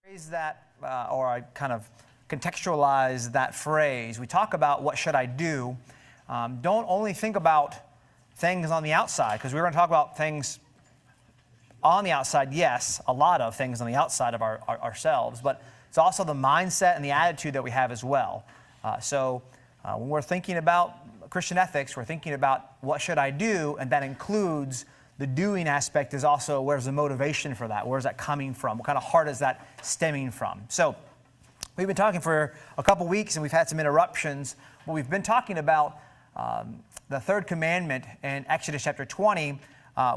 Phrase that, or I kind of contextualize that phrase. We talk about what should I do. Don't only think about things on the outside, because we're going to talk about things on the outside. Yes, a lot of things on the outside of ourselves, but it's also the mindset and the attitude that we have as well. So when we're thinking about Christian ethics, we're thinking about what should I do, and that includes the doing aspect is also where's the motivation for that? Where's that coming from? What kind of heart is that stemming from? So we've been talking for a couple weeks and we've had some interruptions, but we've been talking about the third commandment in Exodus chapter 20,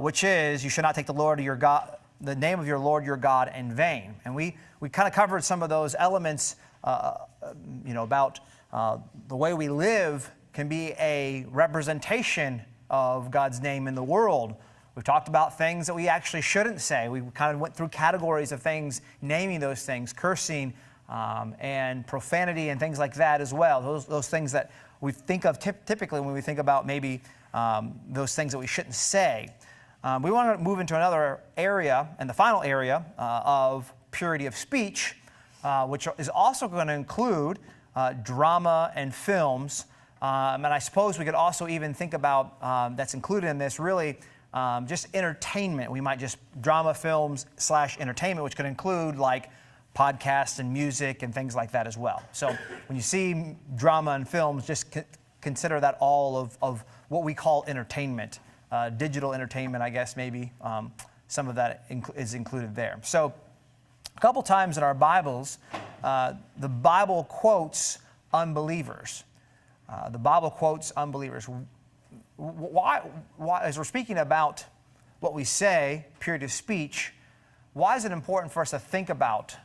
which is you should not take the name of your Lord your God in vain. And we kind of covered some of those elements, about the way we live can be a representation of God's name in the world. We've talked about things that we actually shouldn't say. We kind of went through categories of things, naming those things, cursing and profanity and things like that as well. Those things that we think of typically when we think about maybe those things that we shouldn't say. We want to move into another area, and the final area of purity of speech, which is also going to include drama and films. And I suppose we could also even think about, that's included in this, really just entertainment. We might just drama, films / entertainment, which could include like podcasts and music and things like that as well. So when you see drama and films, just consider that all of what we call entertainment. Digital entertainment, I guess maybe some of that is included there. So a couple times in our Bibles, the Bible quotes unbelievers. The Bible quotes unbelievers. Why, as we're speaking about what we say, purity of speech, why is it important for us to think about,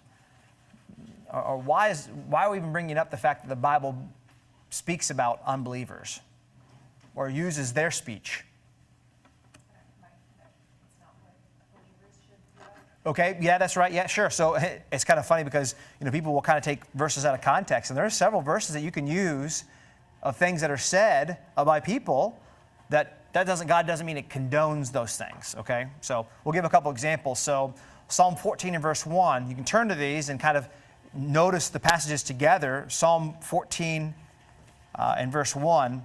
or why are we even bringing up the fact that the Bible speaks about unbelievers or uses their speech? Okay, yeah, that's right. Yeah, sure. So it's kind of funny because people will kind of take verses out of context, and there are several verses that you can use of things that are said by people God doesn't mean it condones those things. Okay, so we'll give a couple examples. So Psalm 14 and verse 1. You can turn to these and kind of notice the passages together. Psalm 14 and verse 1.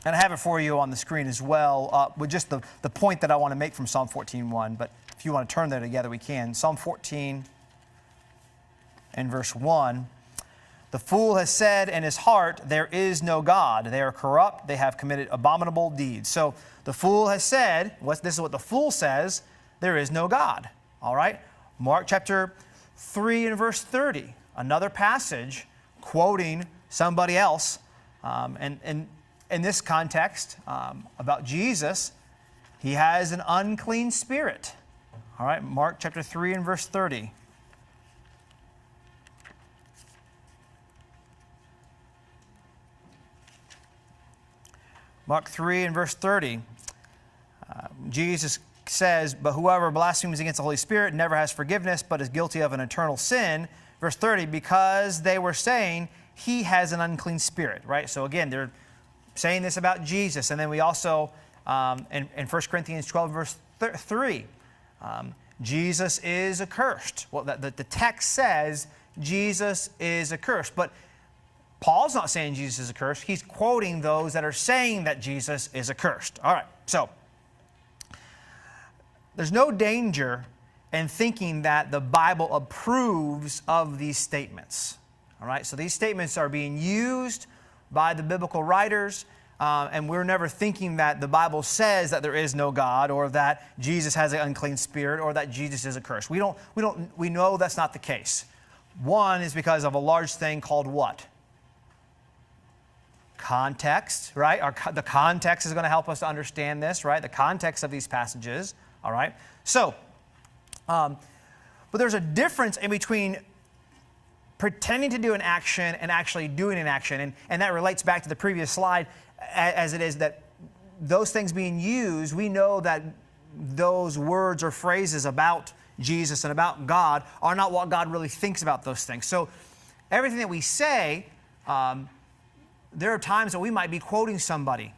And I have it for you on the screen as well, with just the point that I want to make from Psalm 14:1. But if you want to turn there together, we can. Psalm 14 and verse 1. The fool has said in his heart, there is no God. They are corrupt. They have committed abominable deeds. So the fool has said, this is what the fool says, there is no God. All right. Mark chapter 3 and verse 30. Another passage quoting somebody else. And in this context about Jesus, he has an unclean spirit. All right. Mark chapter 3 and verse 30. Mark 3 and verse 30, Jesus says, but whoever blasphemes against the Holy Spirit never has forgiveness, but is guilty of an eternal sin. Verse 30, because they were saying he has an unclean spirit, right? So again, they're saying this about Jesus. And then we also, in 1 Corinthians 12 verse 3, Jesus is accursed. Well, the text says Jesus is accursed, but Paul's not saying Jesus is accursed. He's quoting those that are saying that Jesus is accursed. All right, so there's no danger in thinking that the Bible approves of these statements. All right, so these statements are being used by the biblical writers, and we're never thinking that the Bible says that there is no God, or that Jesus has an unclean spirit, or that Jesus is accursed. We know that's not the case. One is because of a large thing called what? Context, right? The context is going to help us to understand this, right? The context of these passages, all right? So, but there's a difference in between pretending to do an action and actually doing an action. And that relates back to the previous slide, as it is that those things being used, we know that those words or phrases about Jesus and about God are not what God really thinks about those things. So everything that we say, there are times that we might be quoting somebody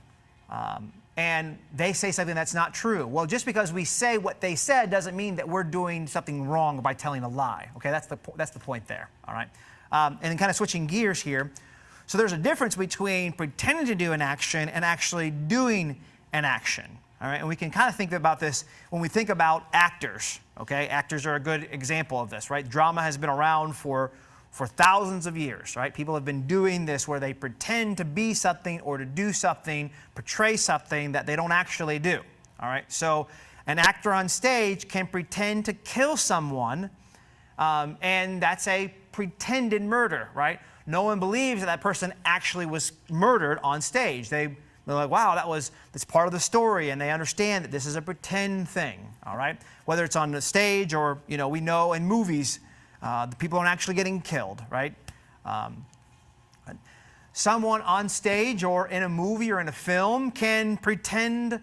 and they say something that's not true. Well, just because we say what they said doesn't mean that we're doing something wrong by telling a lie. Okay, that's the point there. All right, and then kind of switching gears here. So there's a difference between pretending to do an action and actually doing an action. All right, and we can kind of think about this when we think about actors. Okay, actors are a good example of this, right? Drama has been around for thousands of years, right? People have been doing this where they pretend to be something or to do something, portray something that they don't actually do. All right, so an actor on stage can pretend to kill someone, and that's a pretended murder, right? No one believes that person actually was murdered on stage. They're like, wow, that's part of the story, and they understand that this is a pretend thing, all right? Whether it's on the stage or, we know in movies, the people aren't actually getting killed, right? Someone on stage or in a movie or in a film can pretend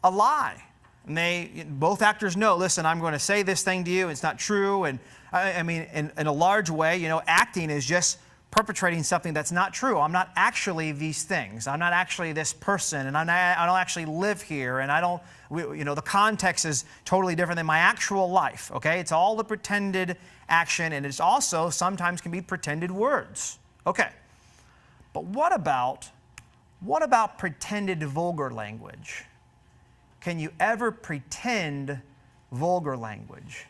a lie. And both actors know, listen, I'm going to say this thing to you, it's not true. And I mean, in a large way, acting is just perpetrating something that's not true. I'm not actually these things. I'm not actually this person, and I don't actually live here, and the context is totally different than my actual life, okay? It's all the pretended action, and it's also sometimes can be pretended words. Okay, but what about pretended vulgar language? Can you ever pretend vulgar language?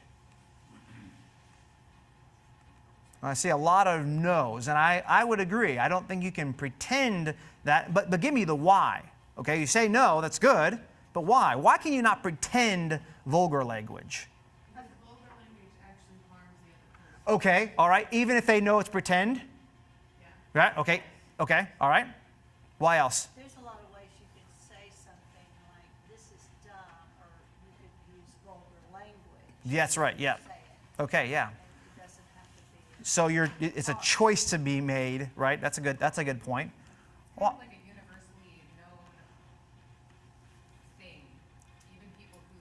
I see a lot of no's, and I would agree. I don't think you can pretend that, but give me the why. Okay, you say no, that's good, but why? Why can you not pretend vulgar language? Because vulgar language actually harms the other person. Okay, all right, even if they know it's pretend? Yeah. Right, okay, all right. Why else? There's a lot of ways you could say something like, this is dumb, or you could use vulgar language. That's right, yeah. Say it. Okay, yeah. It doesn't have to be. So it's a choice to be made, right? That's a good point. It's Well, kind of like a universally known thing. Even people who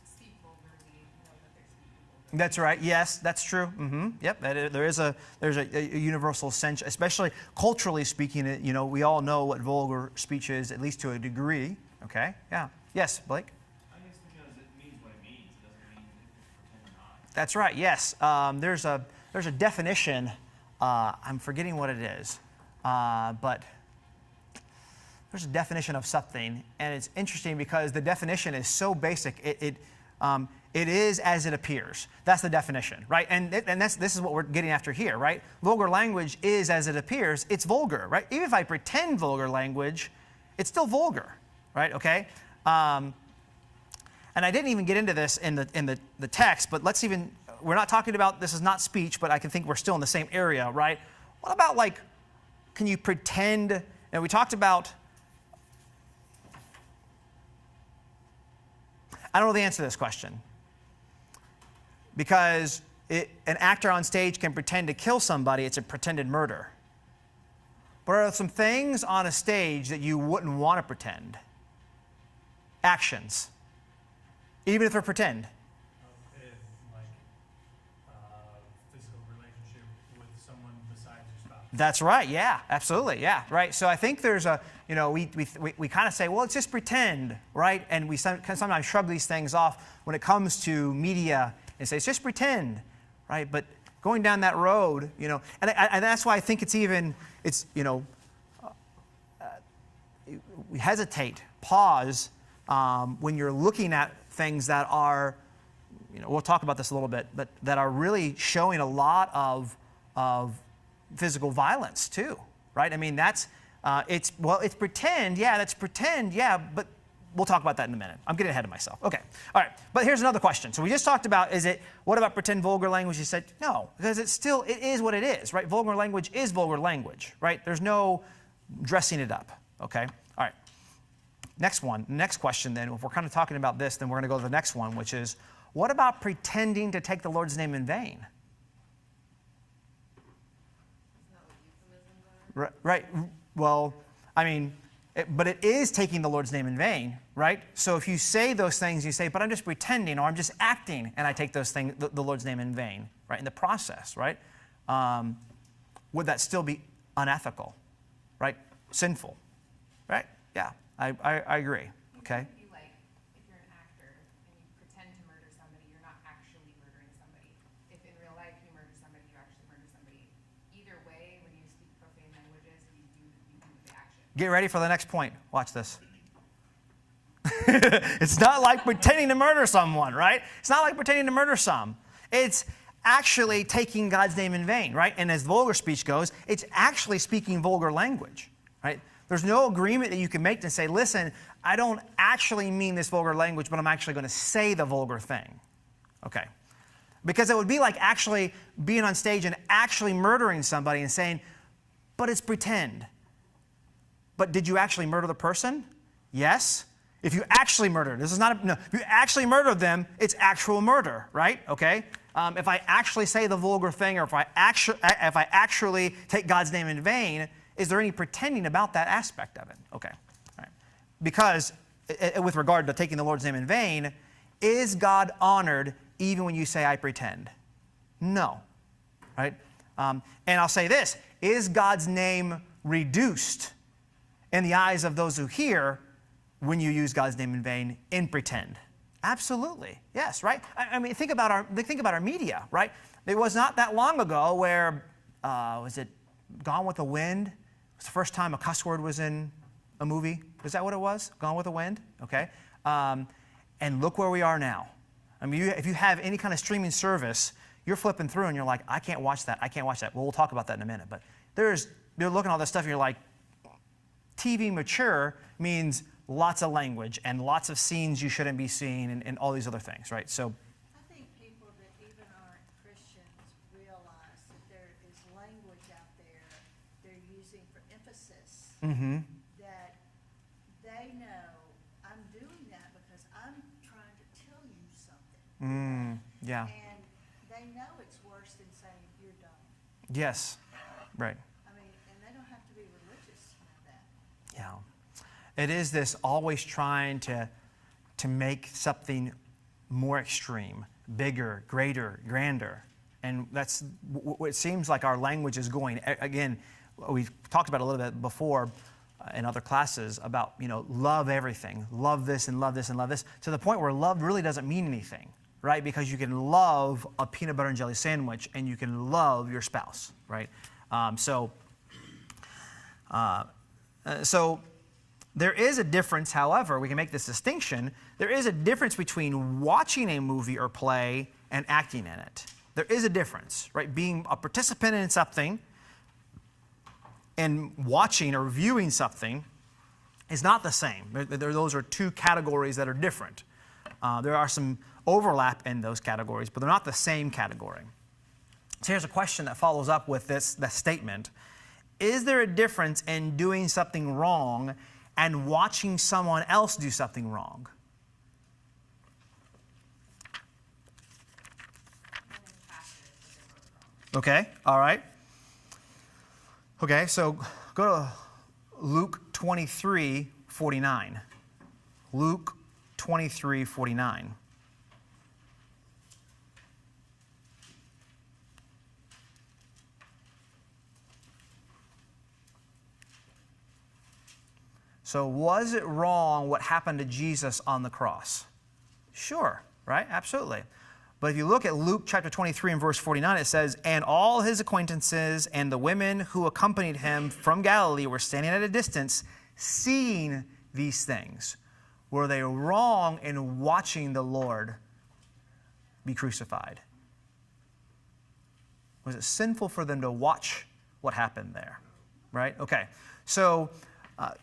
speak vulgarly know that they're speaking vulgarly. that's right. Yes, that's true. Yep. There's a universal sense, especially culturally speaking. We all know what vulgar speech is, at least to a degree. Okay. Yeah. Yes, Blake. I guess because it means what it means. It doesn't mean if it's pretend or not. That's right. Yes. There's a definition. I'm forgetting what it is, but there's a definition of something, and it's interesting because the definition is so basic. It is as it appears. That's the definition, right? And this is what we're getting after here, right? Vulgar language is as it appears. It's vulgar, right? Even if I pretend vulgar language, it's still vulgar, right? Okay. And I didn't even get into this in the text, but we're not talking about, this is not speech, but I can think we're still in the same area, right? What about, like, can you pretend, and we talked about, I don't know the answer to this question, because an actor on stage can pretend to kill somebody, it's a pretended murder. But are there some things on a stage that you wouldn't want to pretend? Actions, even if they're pretend. Physical relationship with someone besides your spouse. That's right. Yeah, absolutely. Yeah, right. So I think there's we kind of say, well, it's just pretend, right? And we sometimes shrug these things off when it comes to media and say it's just pretend, right? But going down that road, and that's why I think we hesitate, pause when you're looking at things that are, we'll talk about this a little bit, but that are really showing a lot of physical violence too, right? I mean, it's pretend, yeah, that's pretend, yeah, but we'll talk about that in a minute. I'm getting ahead of myself. Okay, all right, but here's another question. So we just talked about, what about pretend vulgar language? You said, no, because it is what it is, right? Vulgar language is vulgar language, right? There's no dressing it up, okay? All right, next question then, if we're kind of talking about this, then we're gonna go to the next one, which is, what about pretending to take the Lord's name in vain? Right. Well, I mean, but it is taking the Lord's name in vain, right? So if you say those things, you say, but I'm just pretending, or I'm just acting, and I take those things, the Lord's name in vain, right? In the process, right? Would that still be unethical, right? Sinful, right? Yeah. I agree. Okay. You like, if you're an actor and you pretend to murder somebody, you're not actually murdering somebody. If in real life you murder somebody, you actually murder somebody. Either way, when you speak profane languages, you do the action. Get ready for the next point. Watch this. It's not like pretending to murder someone, right? It's not like pretending to murder some. It's actually taking God's name in vain, right? And as vulgar speech goes, it's actually speaking vulgar language, right? There's no agreement that you can make to say, listen, I don't actually mean this vulgar language, but I'm actually going to say the vulgar thing. Okay. Because it would be like actually being on stage and actually murdering somebody and saying, but it's pretend. But did you actually murder the person? Yes. If you actually murdered, this is not no. If you actually murdered them, it's actual murder, right? Okay. If I actually say the vulgar thing, or if I actually take God's name in vain, is there any pretending about that aspect of it? Okay. All right. Because with regard to taking the Lord's name in vain, is God honored even when you say I pretend? No. Right. And I'll say this: is God's name reduced in the eyes of those who hear when you use God's name in vain in pretend? Absolutely, yes, right? I mean, think about our media, right? It was not that long ago where, was it Gone with the Wind? It was the first time a cuss word was in a movie. Is that what it was? Gone with the Wind? Okay. And look where we are now. I mean, if you have any kind of streaming service, you're flipping through and you're like, I can't watch that, I can't watch that. Well, we'll talk about that in a minute. But you're looking at all this stuff and you're like, TV mature means lots of language and lots of scenes you shouldn't be seeing and all these other things, right? So I think people that even aren't Christians realize that there is language out there they're using for emphasis. That they know I'm doing that because I'm trying to tell you something. yeah, And they know it's worse than saying you're dumb. yes, right. I mean, and they don't have to be religious to know that. Yeah. It is this always trying to make something more extreme, bigger, greater, grander. And that's what it seems like our language is going. Again, we've talked about a little bit before in other classes about, love everything, love this and love this and love this, to the point where love really doesn't mean anything, right? Because you can love a peanut butter and jelly sandwich and you can love your spouse, right? So there is a difference, however, we can make this distinction. There is a difference between watching a movie or play and acting in it. There is a difference, right? Being a participant in something and watching or viewing something is not the same. Those are two categories that are different. There are some overlap in those categories, but they're not the same category. So here's a question that follows up with this statement. Is there a difference in doing something wrong and watching someone else do something wrong? Okay, all right. Okay, so go to Luke 23:49. Luke 23:49. So was it wrong what happened to Jesus on the cross? Sure, right? Absolutely. But if you look at Luke chapter 23 and verse 49, it says, and all his acquaintances and the women who accompanied him from Galilee were standing at a distance, seeing these things. Were they wrong in watching the Lord be crucified? Was it sinful for them to watch what happened there? Right? Okay. So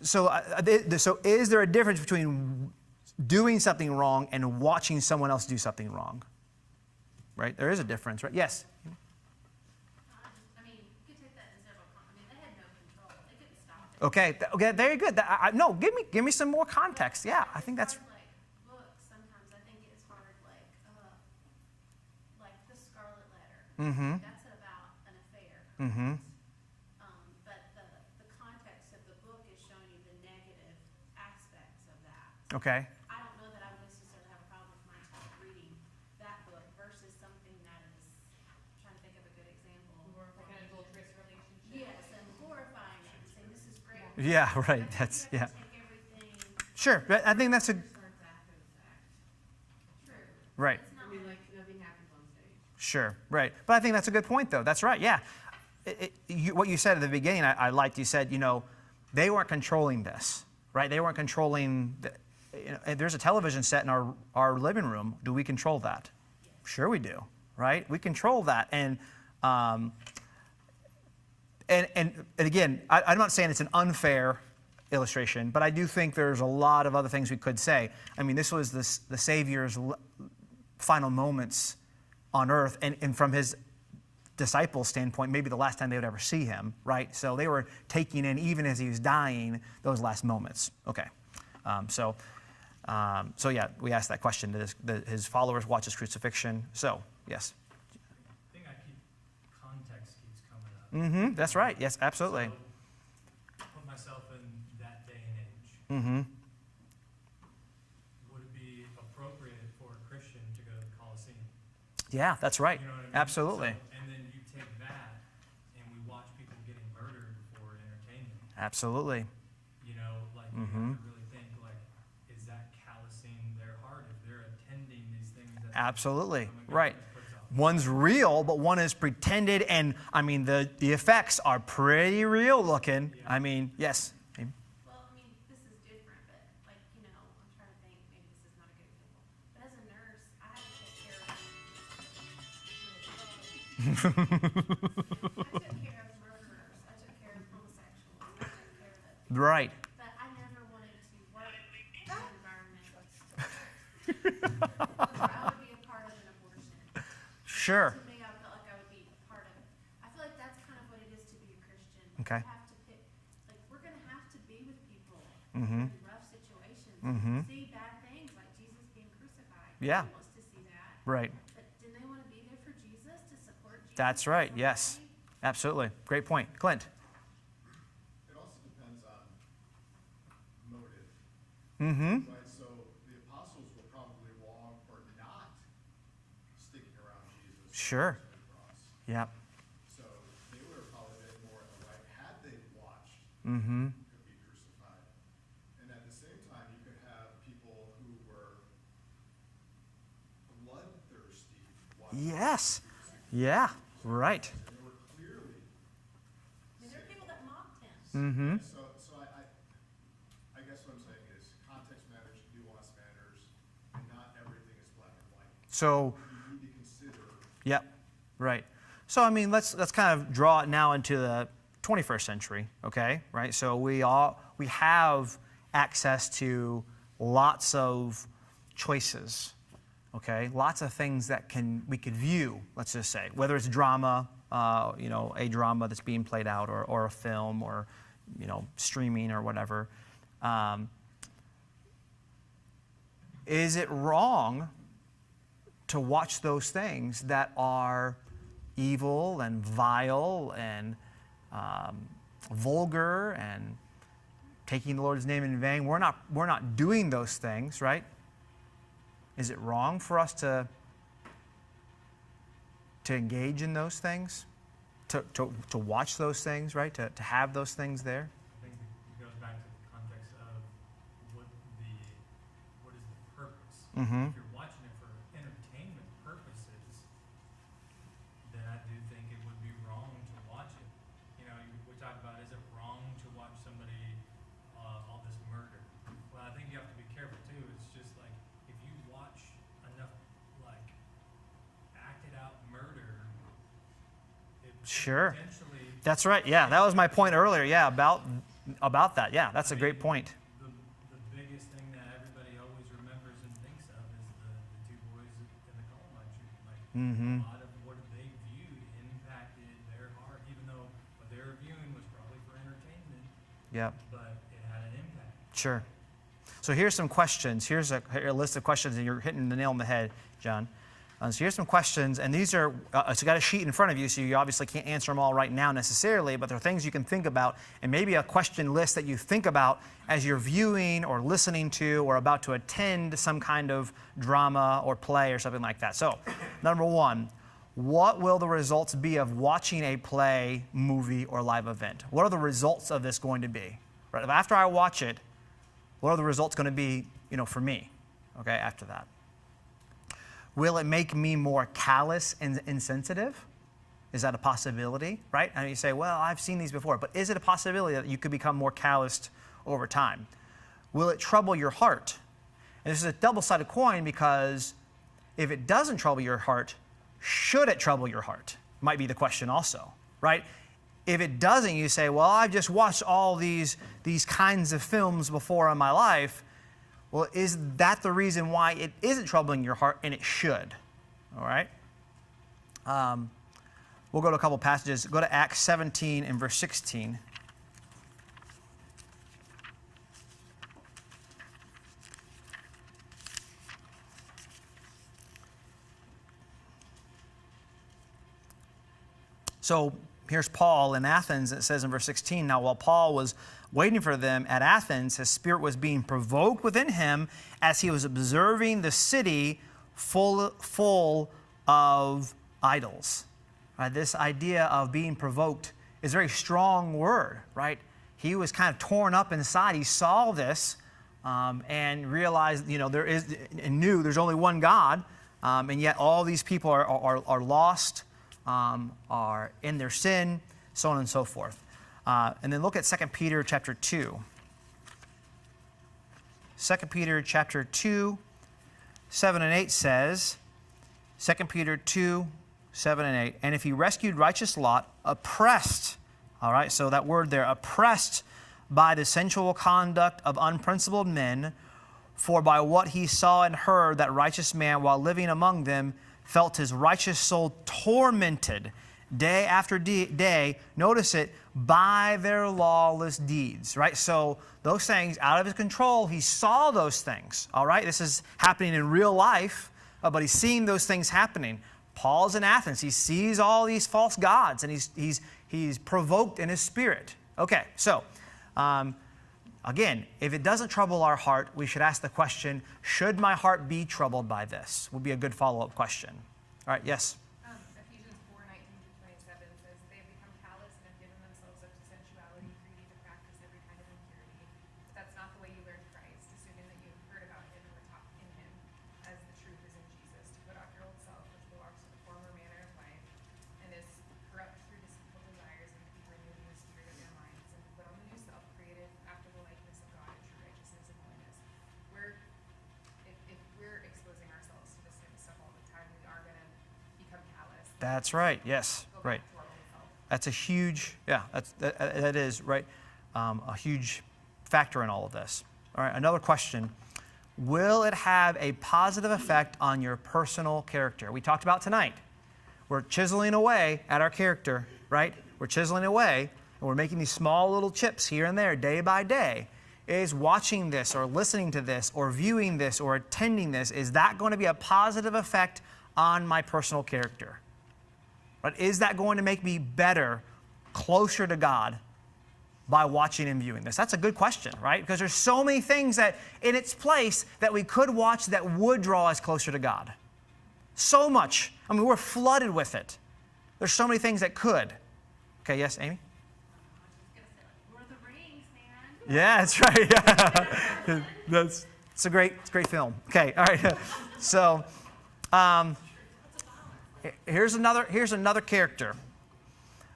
is there a difference between doing something wrong and watching someone else do something wrong? Right? There is a difference, right? Yes? I mean, you could take that in several. They had no control. They couldn't stop it. Okay, very good. No, give me some more context. Yeah, I think that's. Like books, sometimes I think it's hard. Like the Scarlet Letter. Mm-hmm. That's about an affair. Mm-hmm. But the context of the book is showing you the negative aspects of that. Okay. I don't know that I would necessarily have a problem with my child reading that book versus something that is, I'm trying to think of a good example. Like an adulterous relationship. Yes, and glorifying it and saying this is great. Yeah, right. That's, yeah. Take everything Sure, but I think that's a, Starts after the fact. True. right. It's not like nothing happens on stage. Sure, right. But I think that's a good point, though. That's right, yeah. What you said at the beginning, I liked. You said, they weren't controlling this, right? They weren't controlling, if there's a television set in our living room. Do we control that? Sure we do, right? We control that. And again, I'm not saying it's an unfair illustration, but I do think there's a lot of other things we could say. I mean, this was the Savior's final moments on earth, and from his disciples' standpoint, maybe the last time they would ever see him, right? So they were taking in, even as he was dying, those last moments. Okay. So yeah, we asked that question. His followers watch his crucifixion. So, yes. I think context keeps coming up. Mm-hmm. That's right. Yes, absolutely. So, put myself in that day and age. Mm-hmm. Would it be appropriate for a Christian to go to the Colosseum? Yeah, that's right. You know what I mean? Absolutely. So, and then you take that, and we watch people getting murdered for entertainment. Absolutely. You know, like you have to really think, like, is that callousing their heart if they're attending these things? That Absolutely. some of Right. government puts on? One's real, but one is pretended, and I mean the effects are pretty real looking. I mean, yes. Well, I mean, this is different, but like, I'm trying to think, maybe this is not a good example. But as a nurse, I had to take care of I took care of murderers, I took care of homosexuals, I took care of it. Right. But I never wanted to work in an environment where I would be a part of an abortion. Sure. To me, I felt like I would be part of it. I feel like that's kind of what it is to be a Christian. Okay. You have to pick, like, we're going to have to be with people Mhm. in rough situations. Mhm. See bad things, like Jesus being crucified. Yeah. Nobody wants to see that. Right. But didn't they want to be there for Jesus, to support Jesus? That's right. along the Yes. way? Absolutely. Great point. Clint. It also depends on motive, Mm-hmm. right? So the apostles were probably wrong for not sticking around Jesus. Sure. on the cross. Yep. So they would have probably been more in the right had they watched Mm-hmm. him be crucified. And at the same time, you could have people who were bloodthirsty watching. Yes. Yeah. Right. And they were clearly. I mean, there are people that mocked him. Mm-hmm. So I guess what I'm saying is context matters, nuance matters, and not everything is black and white. So, You need to consider. yep. Right. So, I mean, let's kind of draw it now into the 21st century, okay? Right? So we have access to lots of choices, okay? Lots of things that we could view, let's just say, whether it's drama, a drama that's being played out, or a film, or, streaming or whatever. Is it wrong to watch those things that are evil and vile and vulgar and taking the Lord's name in vain? We're not doing those things, right? Is it wrong for us to engage in those things, to watch those things, right? To have those things there? I think it goes back to the context of what is the purpose. Mm-hmm. If you're watching it for entertainment purposes, then I do think it would be wrong to watch it. We talk about, is it wrong to watch somebody all this murder? Well, I think you have to be careful too. It's just like if you watch enough like acted out murder, it Sure. potentially That's right. Yeah, that was my point earlier. Yeah, about that. Yeah, that's a great point. The biggest thing that everybody always remembers and thinks of is the two boys in the Columbine shooting. Like Mm-hmm. a lot of what they viewed impacted their heart, even though what they were viewing was probably for entertainment, Yep. but it had an impact. Sure. So here's some questions. Here's a list of questions, and you're hitting the nail on the head, John. So here's some questions, and these are, so you got a sheet in front of you, so you obviously can't answer them all right now necessarily, but there are things you can think about, and maybe a question list that you think about as you're viewing or listening to or about to attend some kind of drama or play or something like that. So, number one, what will the results be of watching a play, movie, or live event? What are the results of this going to be? Right? After I watch it, what are the results going to be, for me, okay, after that? Will it make me more callous and insensitive? Is that a possibility, right? And you say, well, I've seen these before, but is it a possibility that you could become more calloused over time? Will it trouble your heart? And this is a double-sided coin, because if it doesn't trouble your heart, should it trouble your heart? Might be the question also, right? If it doesn't, you say, well, I've just watched all these kinds of films before in my life. Well, is that the reason why it isn't troubling your heart? And it should, all right? We'll go to a couple passages. Go to Acts 17 and verse 16. So here's Paul in Athens. It says in verse 16, now while Paul was waiting for them at Athens, his spirit was being provoked within him as he was observing the city full of idols. Right? This idea of being provoked is a very strong word, right? He was kind of torn up inside. He saw this and realized, and knew there's only one God, and yet all these people are lost, are in their sin, so on and so forth. And then look at 2 Peter chapter 2. 2 Peter chapter 2, 7 and 8 says, 2 Peter 2, 7 and 8, and if he rescued righteous Lot, oppressed, all right, so that word there, oppressed by the sensual conduct of unprincipled men, for by what he saw and heard, that righteous man, while living among them, felt his righteous soul tormented day after day, notice it, by their lawless deeds, right? So those things out of his control, he saw those things, all right? This is happening in real life, but he's seeing those things happening. Paul's in Athens. He sees all these false gods, and he's provoked in his spirit. Okay, so again, if it doesn't trouble our heart, we should ask the question, should my heart be troubled by this? Would be a good follow-up question. All right, yes? Ephesians 4:19-27 says, they have become callous and have given themselves up to sensuality, greedy to practice every kind of impurity. But that's not the way you learned Christ, assuming that you have heard about him and were taught in him, as the truth is in Jesus, to put off your old self, which belongs to the former manner of life, and is corrupt through deceitful desires, and to be renewed in the spirit of your minds, and to put on the new self, created after the likeness of God in true righteousness and holiness. If we're exposing ourselves to this kind of stuff all the time, we are going to become callous. That's right, yes, Go back right. to our old self. That's a huge, that is, right, a huge factor in all of this. All right, another question. Will it have a positive effect on your personal character? We talked about tonight. We're chiseling away at our character, right? We're chiseling away, and we're making these small little chips here and there, day by day. Is watching this or listening to this or viewing this or attending this, is that going to be a positive effect on my personal character? But is that going to make me better, closer to God by watching and viewing this? That's a good question, right? Because there's so many things that in its place that we could watch that would draw us closer to God. So much. I mean, we're flooded with it. There's so many things that could. Okay, yes, Amy? Lord of the Rings, man. Yeah, that's right. Yeah. It's a great film. Okay, all right. So, here's another character,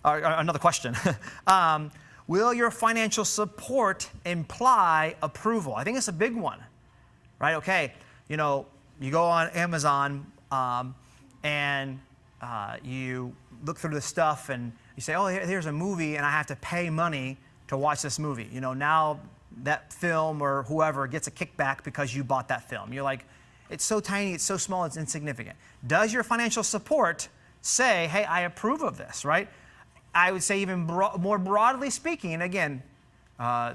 or another question. Will your financial support imply approval? I think it's a big one, right? Okay, you go on Amazon and you look through the stuff and you say, oh, here's a movie and I have to pay money to watch this movie. Now that film or whoever gets a kickback because you bought that film. You're like, it's so tiny, it's so small, it's insignificant. Does your financial support say, hey, I approve of this, right? I would say even more broadly speaking, and again,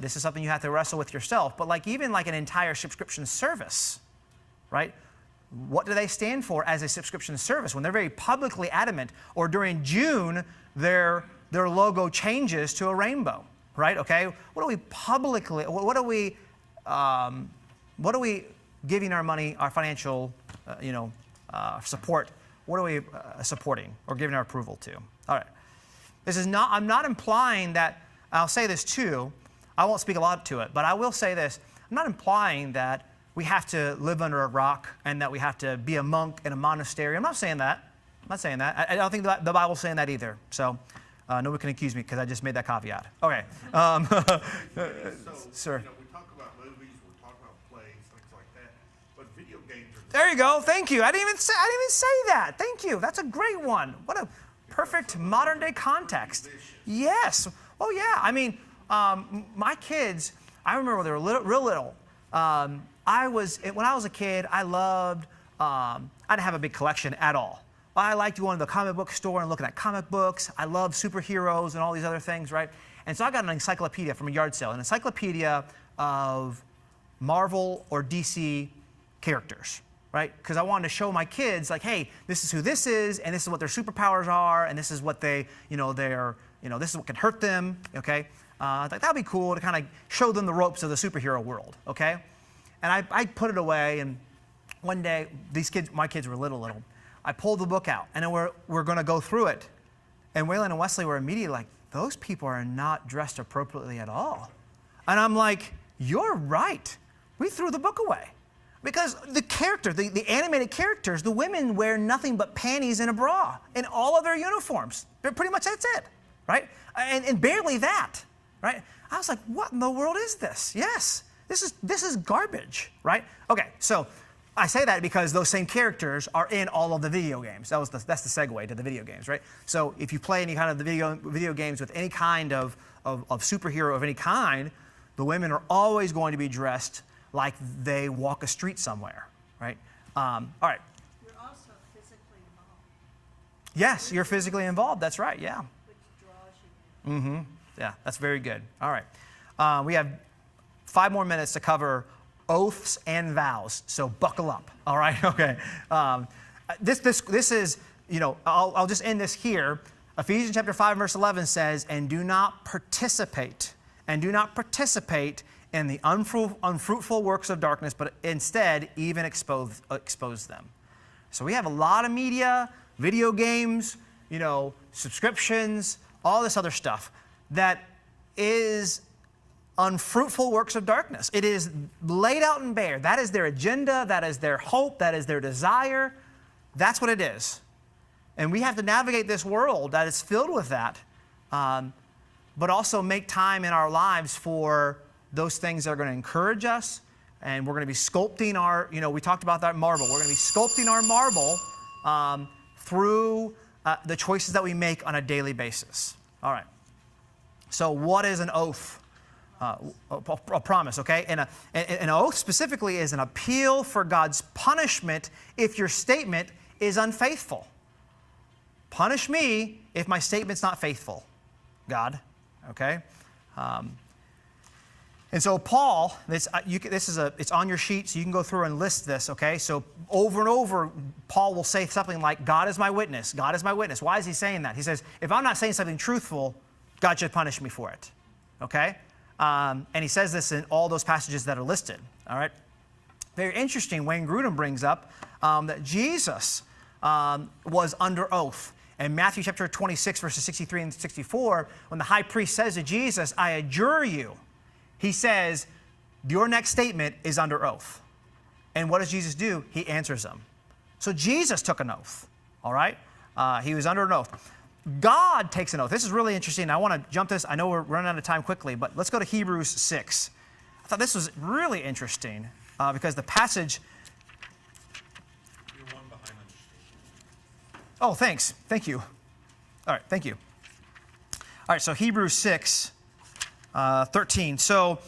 this is something you have to wrestle with yourself, but even an entire subscription service, right? What do they stand for as a subscription service when they're very publicly adamant, or during June, their logo changes to a rainbow, right? Okay, what are we giving our money, our financial, support? What are we supporting or giving our approval to? All right. I'm not implying that, I'll say this too, I won't speak a lot to it, but I will say this. I'm not implying that we have to live under a rock and that we have to be a monk in a monastery. I'm not saying that. I'm not saying that. I don't think the Bible's saying that either. So nobody can accuse me because I just made that caveat. Okay. Sir. You know, we talk about movies, we talk about plays, things like that, but video games are. There you go. Thank you. I didn't even say that. Thank you. That's a great one. What a perfect modern day context. Yes. Oh yeah. I mean, my kids. I remember when they were real little. When I was a kid, I loved. I didn't have a big collection at all. I liked going to the comic book store and looking at comic books. I loved superheroes and all these other things, right? And so I got an encyclopedia from a yard sale, an encyclopedia of Marvel or DC characters, right? Because I wanted to show my kids, like, hey, this is who this is, and this is what their superpowers are, and this is what this is what can hurt them, okay? I thought that'd be cool to kind of show them the ropes of the superhero world, okay? And I put it away, and one day, my kids were little. I pulled the book out, and then we're going to go through it. And Waylon and Wesley were immediately like, those people are not dressed appropriately at all. And I'm like, you're right. We threw the book away. Because the character, the animated characters, the women wear nothing but panties and a bra in all of their uniforms. Pretty much that's it, right? And barely that, right? I was like, what in the world is this? Yes, this is garbage, right? Okay, so I say that because those same characters are in all of the video games. That's the segue to the video games, right? So if you play any kind of the video games with any kind of superhero of any kind, the women are always going to be dressed like they walk a street somewhere, right? All right. You're also physically involved, Yes, you're physically involved. That's right, yeah. which draws you in. Yeah, that's very good. All right. We have 5 more minutes to cover oaths and vows, so buckle up. All right, okay. This is, I'll just end this here. Ephesians chapter 5, verse 11 says, and do not participate in the unfruitful works of darkness, but instead even expose them. So we have a lot of media, video games, subscriptions, all this other stuff that is unfruitful works of darkness. It is laid out and bare. That is their agenda. That is their hope. That is their desire. That's what it is. And we have to navigate this world that is filled with that, but also make time in our lives for those things that are going to encourage us. And we're going to be sculpting our, we talked about that marble. We're going to be sculpting our marble through the choices that we make on a daily basis. All right. So what is an oath? A promise, okay? And an oath specifically is an appeal for God's punishment if your statement is unfaithful. Punish me if my statement's not faithful, God, okay? And so Paul, it's on your sheet, so you can go through and list this, okay? So over and over, Paul will say something like, God is my witness. God is my witness. Why is he saying that? He says, if I'm not saying something truthful, God should punish me for it, okay? And he says this in all those passages that are listed, all right? Very interesting, Wayne Grudem brings up that Jesus was under oath. In Matthew chapter 26, verses 63 and 64, when the high priest says to Jesus, I adjure you, he says, your next statement is under oath. And what does Jesus do? He answers them. So Jesus took an oath, all right? He was under an oath. God takes an oath. This is really interesting. I want to jump this. I know we're running out of time quickly, but let's go to Hebrews 6. I thought this was really interesting because the passage... You're one behind on your station. Oh, thanks. Thank you. All right, thank you. All right, so Hebrews 6, 13. So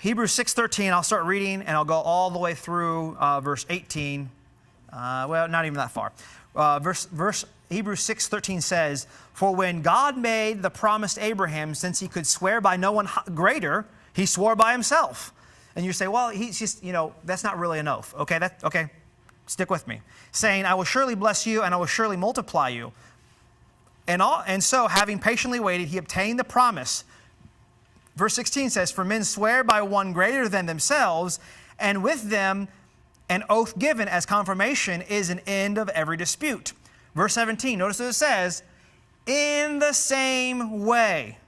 Hebrews 6:13, I'll start reading, and I'll go all the way through verse 18. Well, not even that far. Hebrews 6:13 says, for when God made the promise to Abraham, since he could swear by no one greater, he swore by himself. And you say, well, he's just, that's not really an oath. Okay, stick with me. Saying, I will surely bless you and I will surely multiply you. And so, having patiently waited, he obtained the promise. Verse 16 says, for men swear by one greater than themselves, and with them an oath given as confirmation is an end of every dispute. Verse 17, notice what it says, in the same way,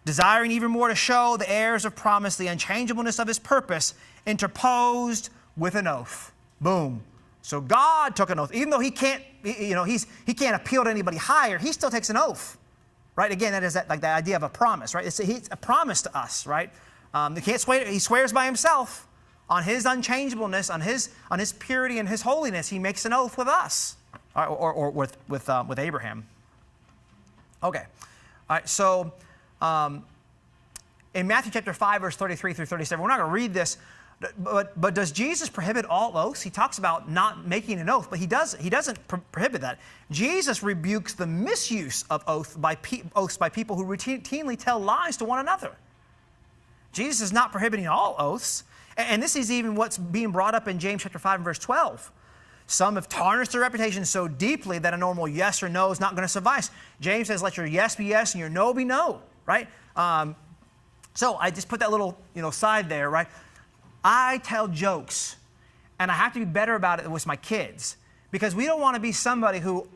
desiring even more to show the heirs of promise the unchangeableness of his purpose, interposed with an oath. Boom. So God took an oath. Even though he can't appeal to anybody higher, he still takes an oath. Right? Again, that is like the idea of a promise, right? It's a promise to us, right? He swears by himself on his unchangeableness, on his purity and his holiness. He makes an oath with us, or with Abraham. Okay. All right. So in Matthew chapter 5, verse 33 through 37, we're not going to read this, but does Jesus prohibit all oaths? He talks about not making an oath, but he doesn't prohibit that. Jesus rebukes the misuse of oaths by people who routinely tell lies to one another. Jesus is not prohibiting all oaths, and this is even what's being brought up in James chapter 5 and verse 12. Some have tarnished their reputation so deeply that a normal yes or no is not going to suffice. James says, let your yes be yes and your no be no, right? So I just put that little side there, right? I tell jokes, and I have to be better about it with my kids, because we don't want to be somebody who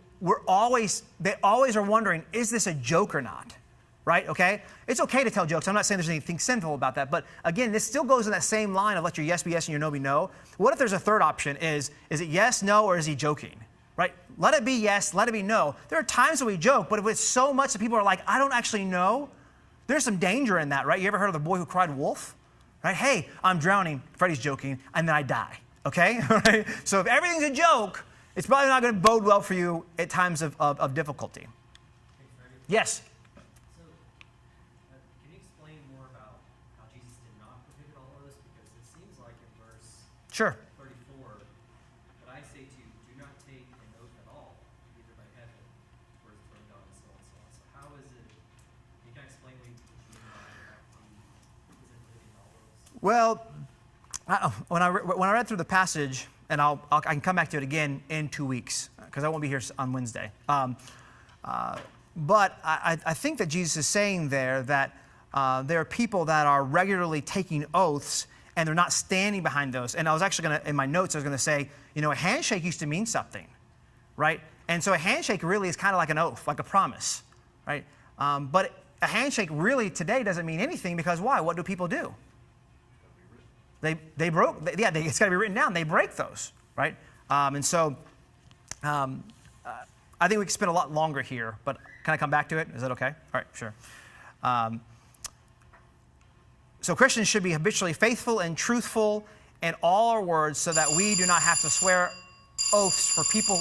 they always are wondering, is this a joke or not? Right? Okay? It's okay to tell jokes. I'm not saying there's anything sinful about that. But again, this still goes in that same line of let your yes be yes and your no be no. What if there's a third option? Is it yes, no, or is he joking? Right? Let it be yes, let it be no. There are times that we joke, but if it's so much that people are like, I don't actually know, there's some danger in that, right? You ever heard of the boy who cried wolf? Right? Hey, I'm drowning. Freddie's joking, and then I die. Okay? Right? So if everything's a joke, it's probably not going to bode well for you at times of difficulty. Hey, Freddie. Yes? So, can you explain more about how Jesus did not prohibit all of this? Because it seems like in verse Sure. 34, but I say to you, do not take an oath at all, either by heaven, or from God, and so on and so on. So how is it, can you kind of explain what you mean by that he isn't prohibiting all oaths? Well, when I read through the passage, and I can come back to it again in 2 weeks, because I won't be here on Wednesday. But I think that Jesus is saying there that there are people that are regularly taking oaths, and they're not standing behind those. And I was actually in my notes, I was going to say, a handshake used to mean something, right? And so a handshake really is kind of like an oath, like a promise, right? But a handshake really today doesn't mean anything, because why? What do people do? It's got to be written down. They break those, right? And so I think we could spend a lot longer here, but can I come back to it? Is that okay? All right, sure. So Christians should be habitually faithful and truthful in all our words, so that we do not have to swear oaths for people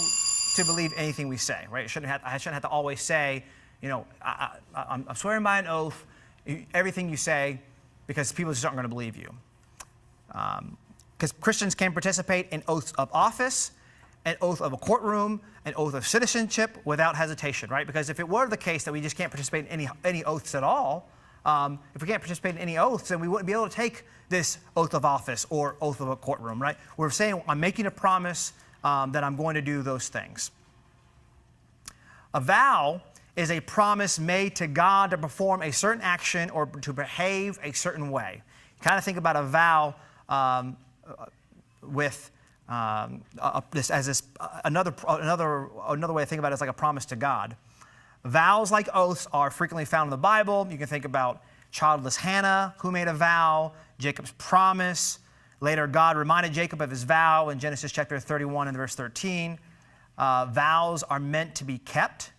to believe anything we say, right? I shouldn't have to always say, I'm swearing by an oath, everything you say, because people just aren't going to believe you. Because Christians can participate in oaths of office, an oath of a courtroom, an oath of citizenship without hesitation, right? Because if it were the case that we just can't participate in any oaths at all, if we can't participate in any oaths, then we wouldn't be able to take this oath of office or oath of a courtroom, right? We're saying, I'm making a promise that I'm going to do those things. A vow is a promise made to God to perform a certain action or to behave a certain way. Kind of think about a vow another way to think about it is like a promise to God. Vows like oaths are frequently found in the Bible. You can think about childless Hannah, who made a vow, Jacob's promise. Later, God reminded Jacob of his vow in Genesis chapter 31 and verse 13. Vows are meant to be kept.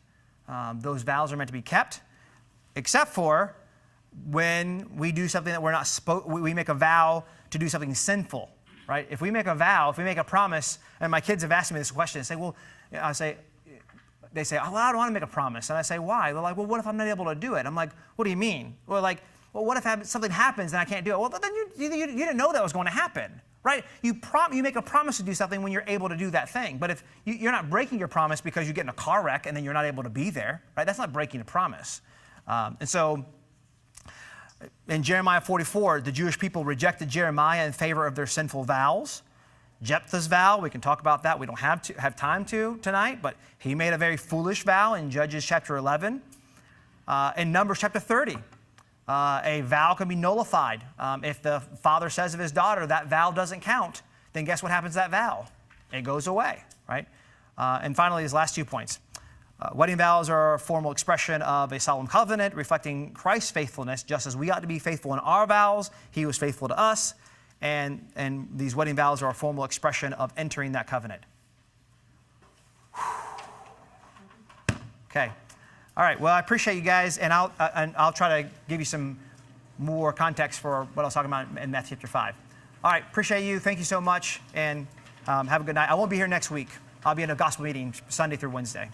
Those vows are meant to be kept, except for when we do something that we're not we make a vow to do something sinful, right? If we make a vow, if we make a promise, and my kids have asked me this question, they say, they say, oh, well, I don't want to make a promise. And I say, why? They're like, well, what if I'm not able to do it? I'm like, what do you mean? Well, what if something happens and I can't do it? Well, then you didn't know that was going to happen, right? You make a promise to do something when you're able to do that thing. But if you're not breaking your promise because you get in a car wreck and then you're not able to be there, right? That's not breaking a promise. And so in Jeremiah 44, the Jewish people rejected Jeremiah in favor of their sinful vows. Jephthah's vow, we can talk about that. We don't have time to tonight, but he made a very foolish vow in Judges chapter 11. In Numbers chapter 30, a vow can be nullified. If the father says of his daughter that vow doesn't count, then guess what happens to that vow? It goes away, right? And finally, these last 2 points. Wedding vows are a formal expression of a solemn covenant reflecting Christ's faithfulness. Just as we ought to be faithful in our vows, he was faithful to us. And these wedding vows are a formal expression of entering that covenant. Okay. All right. Well, I appreciate you guys, and I'll try to give you some more context for what I was talking about in Matthew chapter 5. All right. Appreciate you. Thank you so much, and have a good night. I won't be here next week. I'll be in a gospel meeting Sunday through Wednesday.